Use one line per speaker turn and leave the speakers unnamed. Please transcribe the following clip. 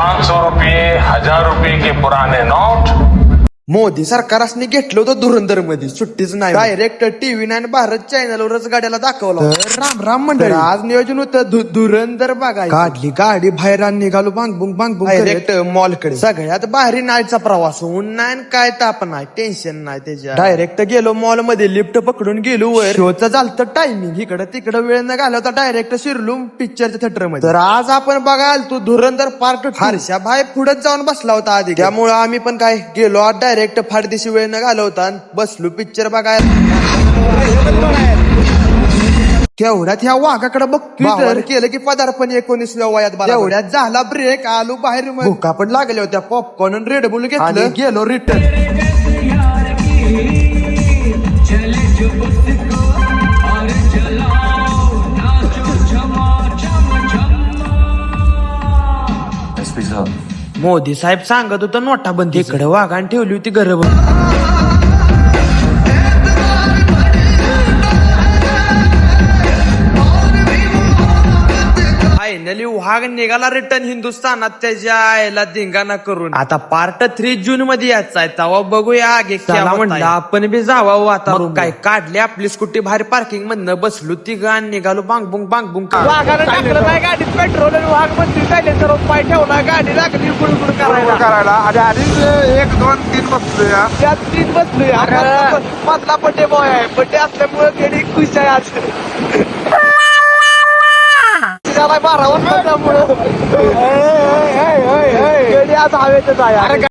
500 रुपये 1000 रुपये के पुराने नोट
मोदी सरकारने घेतलं होतं धुरंधर मध्ये सुट्टीच नाही डायरेक्ट टीव्ही 9 भारत चॅनलवरच गाड्याला दाखवलं राम राम मंडळी आज नियोजन होतं धुरंधर बघायचं काढली गाडी बाहेर आणि निघालो बांगबुंग डायरेक्ट मॉलकडे सगळ्यात भारी नाहीचा प्रवास ऊन नाही काय ताप नाही टेन्शन नाही त्याच्या डायरेक्ट गेलो मॉल मध्ये लिफ्ट पकडून गेलो वर शोचं चालतं टायमिंग इकडं तिकडं वेळ न घालवता डायरेक्ट शिरलो पिक्चरच्या थिएटर मध्ये तर आज आपण बघाल तू धुरंधर पार्ट हर्षा भाई पुढे जाऊन बसला होता आधी त्यामुळे आम्ही पण काय गेलो आज डायरेक्ट फाडदिशी वेळ न घालवता बसलो पिक्चर बघायला तेवढ्यात ह्या वाघाकडे बघतोय केलं की पदार्पण 19व्या वयात तेवढ्यात झाला ब्रेक आलो बाहेर भुका पण लागल्या होत्या पॉपकॉर्न रेड बुल घेतलं गेलो रिटर्न मोदी साहेब सांगत होतं नोटाबंदी इकडे वाघान ठेवली होती घरं फायनली वाघ निघाला रिटर्न हिंदुस्थानात त्याच्या आईला धिंगाणा करून आता पार्ट 3 जून मध्ये यायचा आहे तेव्हा बघूया आगे म्हणलं आपण बी जावं आता काय काढले आपली स्कूटी बाहेर पार्किंग मधनं बसलो ती गाण निघालो बांगबुंग वाघाला टाकलं नाही गाडीत पेट्रोल वाघ मंत्री चालले तर पाय ठेवला गाडी लागली गुडगुड करायला आणि आधीच 1 2 3 बसलोय त्यात 3 बसलोय मधला बड्डे बॉय आहे बड्डे असल्यामुळे गेली खुश आहे आज त्याला 12 वर्ष त्यामुळे आज हवेतच आहे